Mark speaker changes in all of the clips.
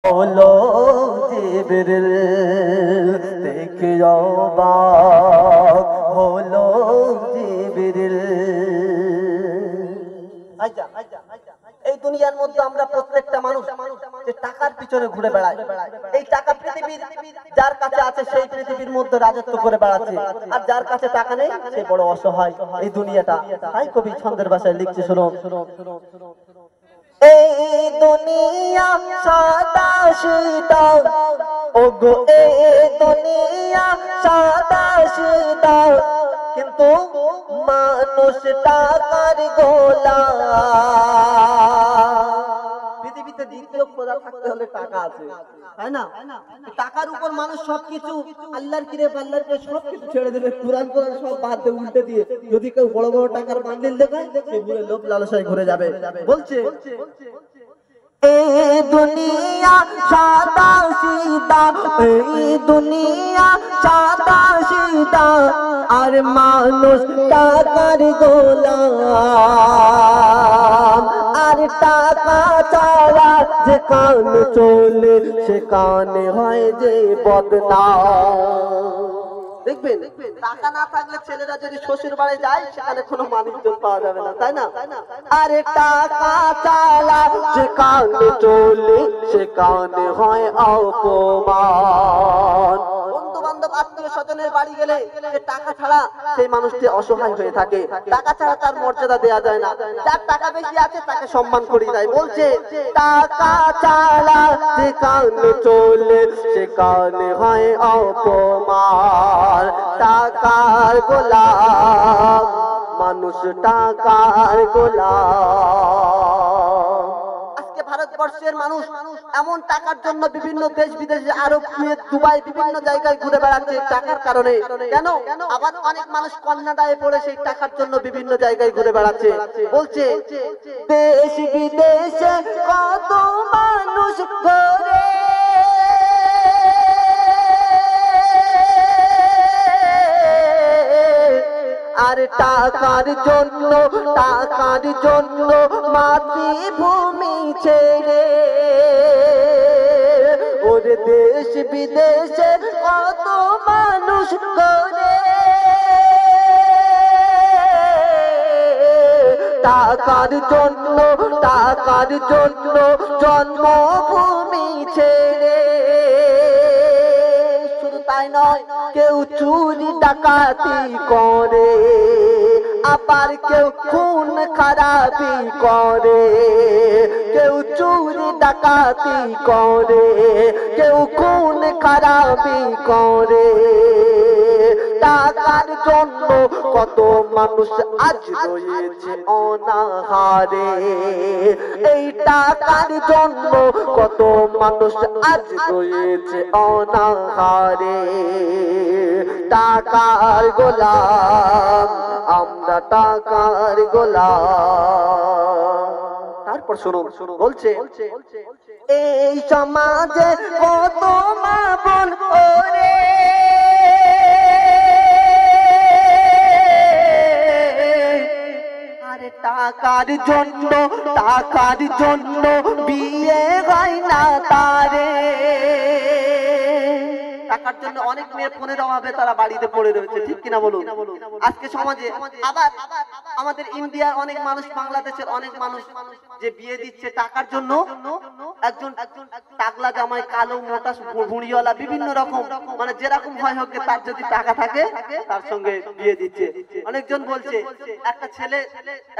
Speaker 1: হলো জিবরিল দেখে অবাক হলো জিবরিল। এই দুনিয়ার মধ্যে আমরা প্রত্যেকটা মানুষ যে টাকার পিছনে ঘুরে বেড়াই, এই টাকা পৃথিবীর যার কাছে আছে সেই পৃথিবীর মধ্যে রাজত্ব করে বেড়াচ্ছে, আর যার কাছে টাকা নেই সে বড় অসহায় এই দুনিয়াটা। তাই কবি ছন্দের ভাষায় লিখছে, শোনো। এই দুনিয়া সাদা সিধা, ওগো এই দুনিয়া সাদা সিধা, কিন্তু মানুষ টাকার গোলাম। পৃথিবীতে দ্বিতীয় খোদা থাকতে হলে টাকা আছে, তাই না? টাকার উপর মানুষ সবকিছু আল্লাহর কিরে আল্লাহকে সবকিছু ছেড়ে দেবে, কুরআন সব বাদ দিয়ে উল্টে দিয়ে যদি কেউ বড় বড় টাকার বান্ডিল দেখায় সে ঘুরে লোভ লালসায় ঘুরে যাবে। বলছে এই দুনিয়া সাদা সিধা, এই দুনিয়া সাদা সিধা, আর মানুষ টাকার গোলাম। আর টাকা ছাড়া যেখানে চলে সেখানে হয় যে বদনাম। দেখবেন টাকা না থাকলে ছেলেরা যদি শ্বশুর বাড়ি যায় সেখানে কোনো মানিজ্য পাওয়া যাবে না, তাই না? আরে টাকা ছাড়া যেখানে চলে সেখানে হয় অপমান। বন্ধু বান্ধব আত্মীয় স্বজনের বাড়ি গেলে টাকা ছাড়া সেই মানুষটি অসহায় হয়ে থাকে, টাকা ছাড়া তার মর্যাদা দেয়া যায় না। যার টাকা বেশি আছে তাকে সম্মান করিয়ে দেয়। বলছে টাকা ছাড়া যেখানে চলে সেখানে হয় অপমান। টাকার গোলাম মানুষ, টাকার গোলাম। আজকে ভারতবর্ষের মানুষ এমন টাকার জন্য বিভিন্ন দেশ বিদেশে, আরব, কুয়েত, দুবাই বিভিন্ন জায়গায় ঘুরে বেড়াচ্ছে টাকার কারণে। কেন? আবার অনেক মানুষ কন্যাদায়ে পড়ে সেই টাকার জন্য বিভিন্ন জায়গায় ঘুরে বেড়াচ্ছে। বলছে দেশ বিদেশে কত মানুষ ঘুরে, আর টাকার জন্য, টাকার জন্য মাতৃভূমি ছেড়ে ওর দেশ বিদেশে কত মানুষ করে। টাকার জন্য, টাকার জন্য জন্মভূমি ছেড়ে। শুধু তাই নয়, কেউ চুরি ডাকাতি করে, আবার কেউ খুন খারাপি করে। কেউ চুরি ডাকাতি করে, কেউ খুন খারাপি করে। টাকার জন্য কত মানুষ আজ রয়েছে অনাহারে। এই টাকার জন্য কত মানুষ আজ রয়েছে অনাহারে। টাকার গোলাম আমরা, টাকার গোলাম। তারপর শুনুন, বলছে এই সমাজে কত মা বোন ওরে, আরে টাকার জন্য, টাকার জন্য বিয়ে হয় না তারে। টাকার জন্য অনেক মেয়ে ফোনের অভাবে তারা বাড়িতে পড়ে রয়েছে, ঠিক কিনা বলুন? আজকে সমাজে আবার আমাদের ইন্ডিয়ার অনেক মানুষ, বাংলাদেশের অনেক মানুষ যে বিয়ে দিচ্ছে টাকার জন্য, একজন টাকলা জামাই, কালো মোটা ভুঁড়িওয়ালা, বিভিন্ন রকম, মানে যেরকম হয় হোক তার যদি টাকা থাকে তার সঙ্গে বিয়ে দিচ্ছে। অনেকজন বলছে একটা ছেলে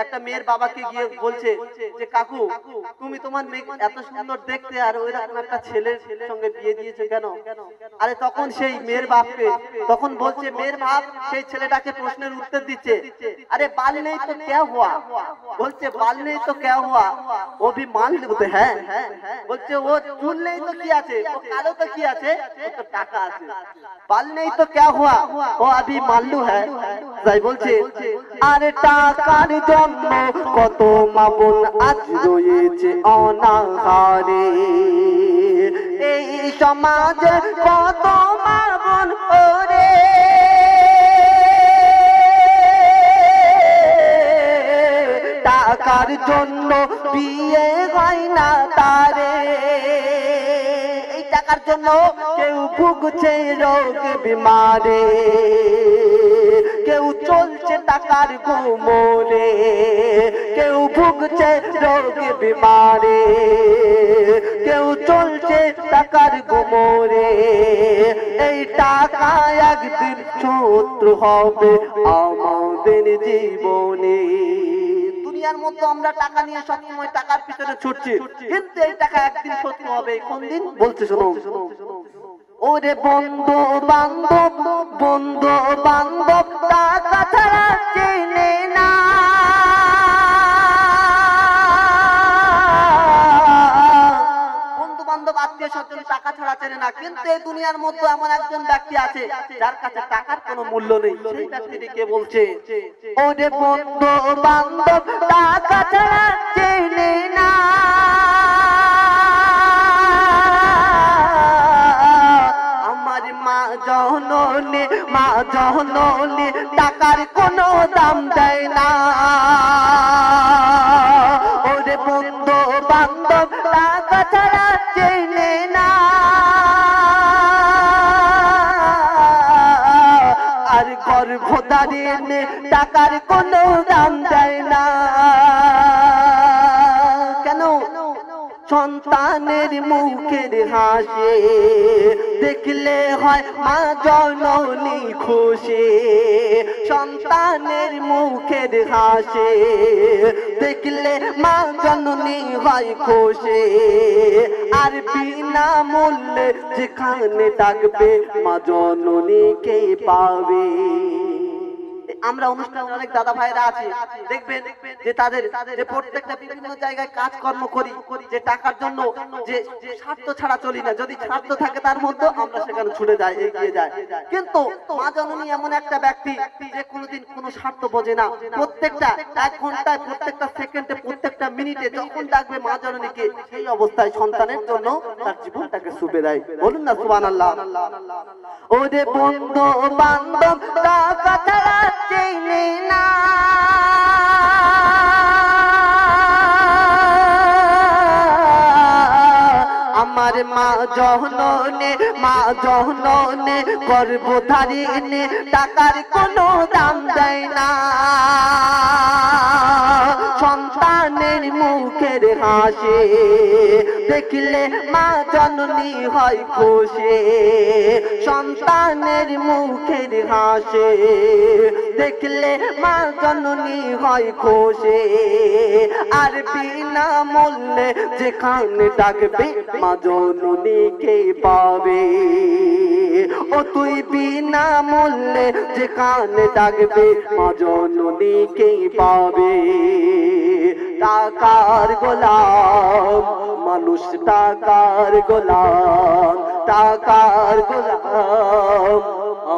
Speaker 1: একটা মেয়ের বাবাকে গিয়ে বলছে যে কাকু তুমি তোমার মেয়ে এত সুন্দর দেখতে আর ওইরকম একটা ছেলের সঙ্গে বিয়ে দিয়েছে কেন? আরে তখন সেই মেয়ের বাপকে তখন বলছে, মেয়ের বাপ সেই ছেলেটাকে প্রশ্নের উত্তর দিচ্ছে, अरे बाल नहीं तो क्या हुआ? बोलते बाल नहीं तो क्या हुआ? वो भी मान लेते हैं। बोलते वो चूल नहीं तो क्या थे, वो कालो तो क्या थे, वो तो टाका আছে। बाल नहीं तो क्या हुआ? वो अभी मालूम है। তাই বলছে আরে টাকার জন্য কত মা বোন আজ রয়েছে অনাহারে। এই সমাজে কত মা বোন ওরে, টাকার জন্য বিয়ে হয় না তারে। টাকার জন্য কেউ ভুগছে রোগ বিমারে, কেউ চলছে টাকার গুমরে, কেউ ভুগছে রোগ বিমারে, কেউ চলছে টাকার গুমরে। এই টাকা একদিন শত্রু হবে আমাদের জীবনে। দুনিয়ার মধ্যে আমরা টাকা নিয়ে সবসময় টাকার পিছনে ছুটছি, কিন্তু এই টাকা একদিন শত্রু হবে। কোন দিন বলছে শোনো। ওরে বন্ধু বান্ধব, বন্ধু বান্ধব টাকা ছাড়া চেনে না। বন্ধু বান্ধব আত্মীয় স্বজন টাকা ছাড়া চেনে না, কিন্তু এই দুনিয়ার মধ্যে এমন একজন ব্যক্তি আছে যার কাছে টাকার কোনো মূল্য নেই। সেই ব্যক্তিটিকে বলছে ওরে বন্ধু বান্ধব টাকা ছাড়া চেনে না। আমার মা জননী, মা জননী টাকার কোনো দাম দেয় না। ওরে বন্ধু বান্ধব টাকা ছাড়া চেনে না। আর গর্ভধারিণী টাকার কোনো দাম দেয় না। কেন? সন্তানের মুখের হাসি দেখলে হয় মা জননী খুশি। সন্তানের মুখের হাসি দেখলে মা জননী হয় খুশি। আর বিনা মূল্যে যেখানে ডাকবে মা জননীকে পাবে। আমরা অনুষ্ঠানে অনেক দাদা ভাইরা আছে, দেখবেন যে তাদের যে প্রত্যেকটা বিভিন্ন জায়গায় কাজকর্ম করি যে টাকার জন্য, যে স্বার্থ ছাড়া চলি না। যদি স্বার্থ থাকে তার মধ্যে আমরা সেখানে ছুটে যাই, এগিয়ে যাই। কিন্তু মা জননী এমন একটা ব্যক্তি যে কোনোদিন কোনো স্বার্থ বোঝে না। প্রত্যেকটা 1 ঘন্টায়, প্রত্যেকটা সেকেন্ডে, প্রত্যেকটা মিনিটে যখন ডাকবে মা জননীকে, সেই অবস্থায় সন্তানের জন্য তার জীবনটাকে সুপে দেয়। বলুন না সুবহানাল্লাহ। ওরে বন্ধু বান্ধব টাকা ছাড়া চেনে না। আমার মা জননী, মা জননী গর্ভধারিণী টাকার কোনো দাম দেয় না। সন্তানের মুখের হাসি দেখলে মা জননী হয় খুশি। সন্তানের মুখের হাসি দেখলে মা জননী হয় খুশি। আর বিনা মূল্যে যেখানে ডাকবে মা জননীকে পাবে। ও তুই বিনা মূল্যে যেখানে ডাকবে মা জননীকে পাবে। টাকার গোলাম মানুষ, টাকার গোলাম, টাকার গোলাম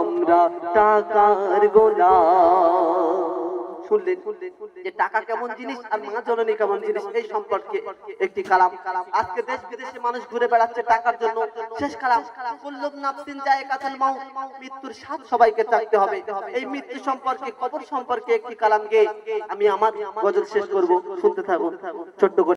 Speaker 1: আমরা, টাকার গোলাম। শুনলেন যে টাকা কেমন জিনিস আর মা জননী কেমন জিনিস, এই সম্পর্কে একটি কালাম। আজকে দেশ বিদেশে মানুষ ঘুরে বেড়াচ্ছে টাকার জন্য। শেষ কালাম, কুল্লু নাফসিন যায়কাতুল মাউত, মৃত্যুর স্বাদ সবাইকে চাখতে হবে। এই মৃত্যু সম্পর্কে, কবর সম্পর্কে একটি কালাম গেয়ে আমি আমার গজল শেষ করব। শুনতে থাকুন ছোট্ট করে।